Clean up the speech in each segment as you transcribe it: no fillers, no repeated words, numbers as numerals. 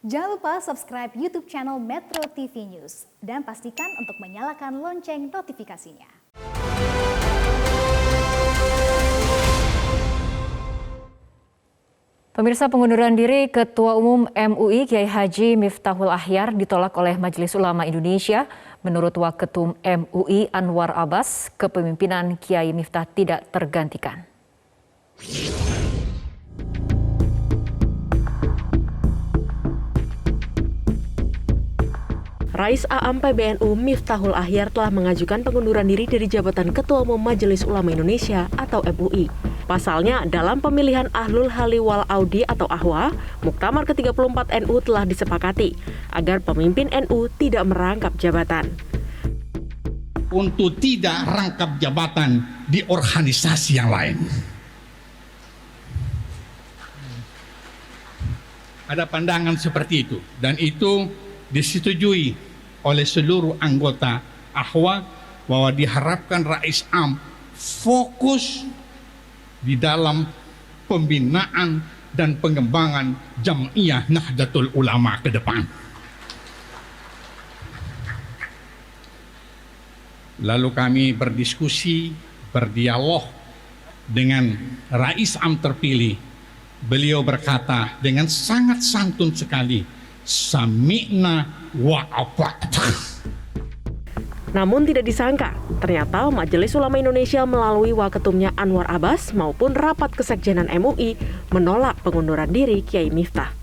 Jangan lupa subscribe YouTube channel Metro TV News dan pastikan untuk menyalakan lonceng notifikasinya. Pemirsa, pengunduran diri Ketua Umum MUI Kiai Haji Miftahul Akhyar ditolak oleh Majelis Ulama Indonesia. Menurut Waketum MUI Anwar Abbas, kepemimpinan Kiai Miftah tidak tergantikan. Rais AM PBNU Miftahul Akhyar telah mengajukan pengunduran diri dari jabatan Ketua Umum Majelis Ulama Indonesia atau MUI. Pasalnya, dalam pemilihan Ahlul Hali wal Audi atau AHWA, Muktamar ke-34 NU telah disepakati agar pemimpin NU tidak merangkap jabatan. Untuk tidak rangkap jabatan di organisasi yang lain. Ada pandangan seperti itu, dan itu disetujui oleh seluruh anggota AHWA bahwa diharapkan Rais Am fokus di dalam pembinaan dan pengembangan Jam'iyah Nahdlatul Ulama ke depan. Lalu kami berdiskusi, berdialog dengan Rais Am terpilih. Beliau berkata dengan sangat santun sekali, "Sami'na wa ata'na." Namun tidak disangka, ternyata Majelis Ulama Indonesia melalui Waketumnya Anwar Abbas maupun rapat kesekjenan MUI menolak pengunduran diri Kiai Miftah.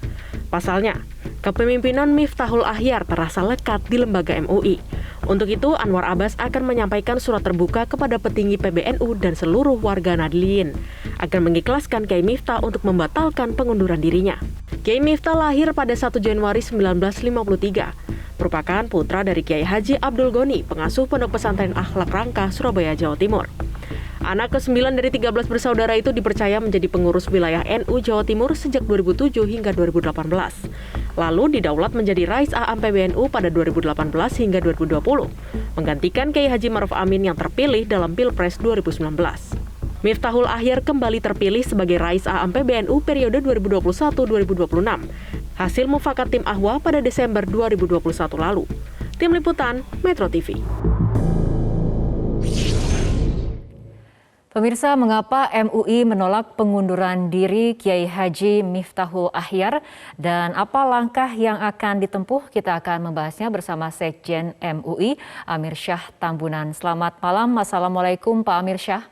Pasalnya, kepemimpinan Miftahul Akhyar terasa lekat di lembaga MUI. Untuk itu, Anwar Abbas akan menyampaikan surat terbuka kepada petinggi PBNU dan seluruh warga Nahdliyin agar mengikhlaskan Kiai Miftah untuk membatalkan pengunduran dirinya. Kiai Miftah lahir pada 1 Januari 1953. Merupakan putra dari Kiai Haji Abdul Goni, pengasuh Pondok Pesantren Akhlak Rangka, Surabaya, Jawa Timur. Anak ke-9 dari 13 bersaudara itu dipercaya menjadi pengurus wilayah NU Jawa Timur sejak 2007 hingga 2018. Lalu didaulat menjadi Rais AM PBNU pada 2018 hingga 2020, menggantikan Kiai Haji Ma'ruf Amin yang terpilih dalam Pilpres 2019. Miftahul Akhyar kembali terpilih sebagai Rais AM PBNU periode 2021-2026, hasil mufakat tim AHWA pada Desember 2021 lalu. Tim Liputan, Metro TV. Pemirsa, mengapa MUI menolak pengunduran diri Kiai Haji Miftahul Akhyar dan apa langkah yang akan ditempuh? Kita akan membahasnya bersama Sekjen MUI, Amir Syah Tambunan. Selamat malam, Assalamualaikum Pak Amir Syah.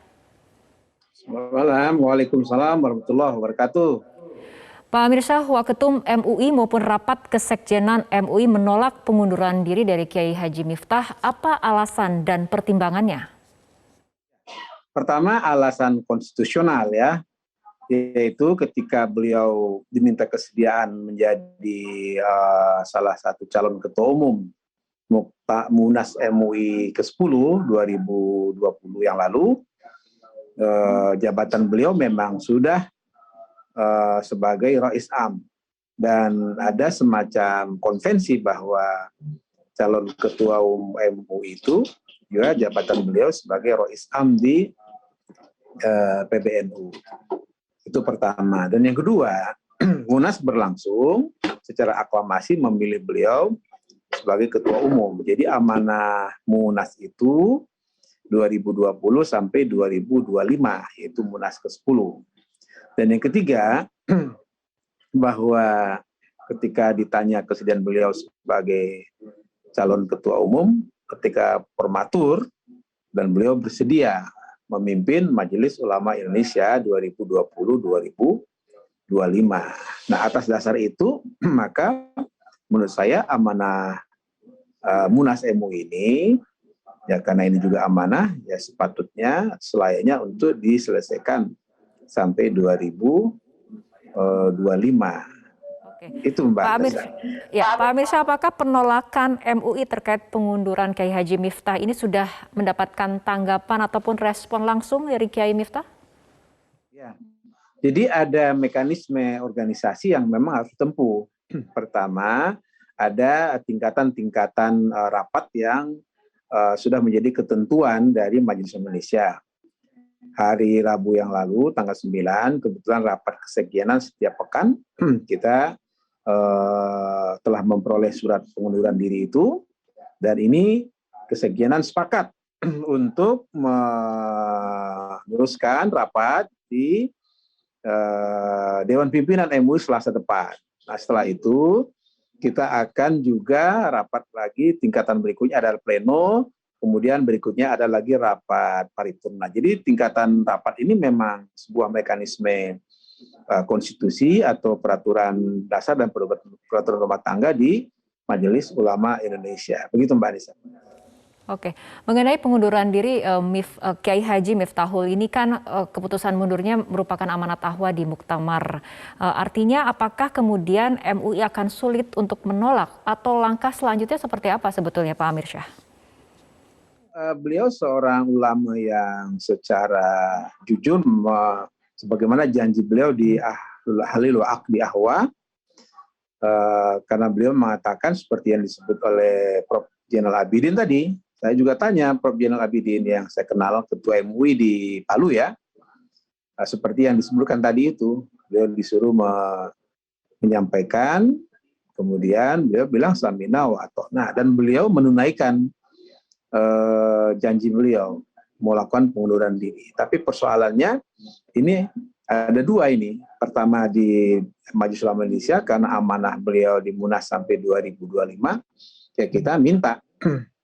Selamat malam, Waalaikumsalam warahmatullahi wabarakatuh. Pak Amir Syah, Waketum MUI maupun rapat kesekjenan MUI menolak pengunduran diri dari Kiai Haji Miftah. Apa alasan dan pertimbangannya? Pertama, alasan konstitusional ya, yaitu ketika beliau diminta kesediaan menjadi salah satu calon ketua umum Munas MUI ke-10 2020 yang lalu, jabatan beliau memang sudah sebagai Rais Am dan ada semacam konvensi bahwa calon ketua umum MUI itu juga jabatan beliau sebagai Rais Am di PBNU. Itu pertama. Dan yang kedua, Munas berlangsung secara aklamasi memilih beliau sebagai ketua umum. Jadi amanah Munas itu 2020 sampai 2025, yaitu Munas ke-10. Dan yang ketiga, bahwa ketika ditanya kesediaan beliau sebagai calon ketua umum, ketika formatur, dan beliau bersedia memimpin Majelis Ulama Indonesia 2020-2025. Nah, atas dasar itu, maka menurut saya amanah Munas MUI ini, ya karena ini juga amanah, ya sepatutnya selayaknya untuk diselesaikan sampai 2025. Oke. Itu Mbak. Pak Amir Syah, apakah penolakan MUI terkait pengunduran Kiai Haji Miftah ini sudah mendapatkan tanggapan ataupun respon langsung dari Kiai Miftah? Ya. Jadi ada mekanisme organisasi yang memang harus ditempuh. Pertama, ada tingkatan-tingkatan rapat yang sudah menjadi ketentuan dari Majelis Indonesia. Hari Rabu yang lalu, tanggal 9, kebetulan rapat kesekjenan setiap pekan kita setelah memperoleh surat pengunduran diri itu, dan ini kesekjenan sepakat untuk meneruskan rapat di Dewan Pimpinan MUI Selasa depan. Nah, setelah itu kita akan juga rapat lagi tingkatan berikutnya adalah pleno, kemudian berikutnya ada lagi rapat paripurna. Jadi tingkatan rapat ini memang sebuah mekanisme konstitusi atau peraturan dasar dan peraturan rumah tangga di Majelis Ulama Indonesia. Begitu Mbak Anissa. Oke, mengenai pengunduran diri Kiai Haji Miftahul ini kan keputusan mundurnya merupakan amanat ahwa di Muktamar. Artinya apakah kemudian MUI akan sulit untuk menolak atau langkah selanjutnya seperti apa sebetulnya Pak Amir Syah? Beliau seorang ulama yang secara jujur sebagaimana janji beliau di Halil wa Aqdi Ahwa, karena beliau mengatakan seperti yang disebut oleh Prof. Zainal Abidin tadi. Saya juga tanya Prof. Zainal Abidin yang saya kenal, Ketua MUI di Palu ya, seperti yang disebutkan tadi itu, beliau disuruh menyampaikan, kemudian beliau bilang samina wa ata'na, dan beliau menunaikan janji beliau melakukan pengunduran diri. Tapi persoalannya ini ada dua ini. Pertama di Majelis Ulama Indonesia karena amanah beliau di Munas sampai 2025, ya kita minta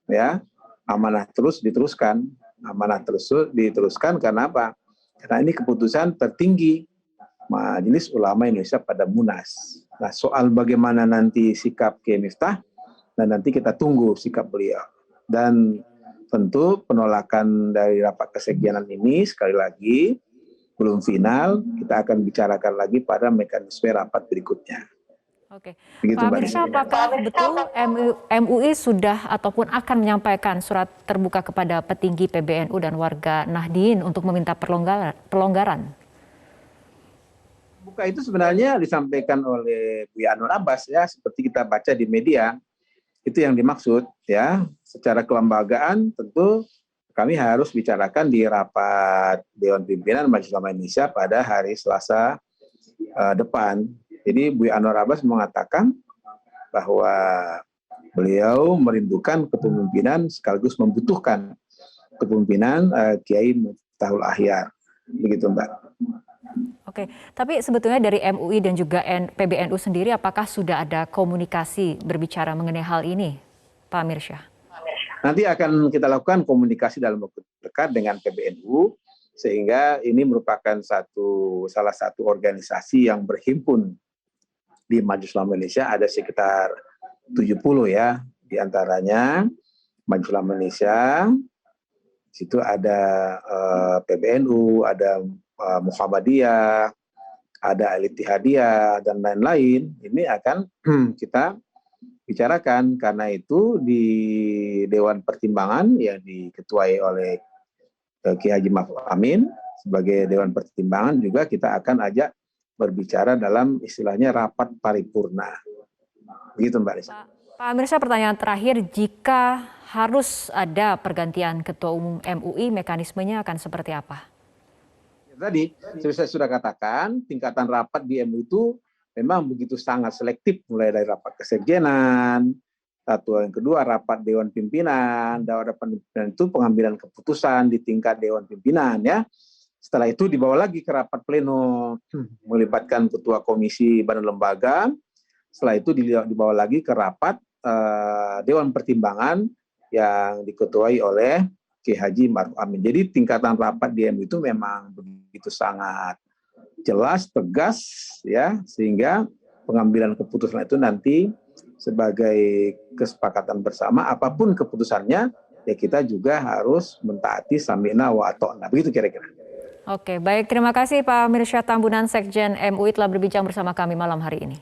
ya amanah terus diteruskan. Amanah terus diteruskan karena apa? Karena ini keputusan tertinggi Majelis Ulama Indonesia pada Munas. Nah, soal bagaimana nanti sikap Kiai Miftah, dan nanti kita tunggu sikap beliau. Dan tentu penolakan dari rapat kesekjenan ini sekali lagi belum final, kita akan bicarakan lagi pada mekanisme rapat berikutnya. Oke, Begitu, Pak Amir Syah, apakah betul MUI sudah ataupun akan menyampaikan surat terbuka kepada petinggi PBNU dan warga Nahdien untuk meminta pelonggaran? Buka itu sebenarnya disampaikan oleh Buya Anwar Abbas ya, seperti kita baca di media. Itu yang dimaksud ya. Secara kelembagaan tentu kami harus bicarakan di rapat Dewan Pimpinan Majelis Ulama Indonesia pada hari Selasa depan. Jadi Buya Anwar Abbas mengatakan bahwa beliau merindukan kepemimpinan sekaligus membutuhkan kepemimpinan Kiai Miftahul Ahyar. Begitu Mbak. Oke, tapi sebetulnya dari MUI dan juga PBNU sendiri apakah sudah ada komunikasi berbicara mengenai hal ini, Pak Amir Syah? Nanti akan kita lakukan komunikasi dalam waktu dekat dengan PBNU, sehingga ini merupakan salah satu organisasi yang berhimpun di Majelis Ulama Indonesia. Ada sekitar 70 ya, diantaranya Majelis Ulama Indonesia, di situ ada PBNU, ada Muhammadiyah, ada Al-Ittihadiyah, dan lain-lain. Ini akan kita bicarakan, karena itu di Dewan Pertimbangan yang diketuai oleh Kiai Haji Ma'ruf Amin sebagai Dewan Pertimbangan juga kita akan ajak berbicara dalam istilahnya rapat paripurna. Begitu Mbak Risa. Pak Amir Syah, pertanyaan terakhir, jika harus ada pergantian Ketua Umum MUI, mekanismenya akan seperti apa? Tadi saya sudah katakan tingkatan rapat di MUI itu memang begitu sangat selektif, mulai dari rapat kesekjenan, satu yang kedua rapat Dewan Pimpinan, Dewan Pimpinan itu pengambilan keputusan di tingkat Dewan Pimpinan ya. Setelah itu dibawa lagi ke rapat pleno, melibatkan ketua komisi badan lembaga. Setelah itu dibawa lagi ke rapat Dewan Pertimbangan yang diketuai oleh Kiai Haji Ma'ruf Amin. Jadi tingkatan rapat di MUI itu memang begitu sangat jelas, tegas ya, sehingga pengambilan keputusan itu nanti sebagai kesepakatan bersama, apapun keputusannya ya kita juga harus mentaati sami'na wa ata'na. Begitu kira-kira. Oke, baik, terima kasih Pak Amir Syah Tambunan, Sekjen MUI telah berbincang bersama kami malam hari ini.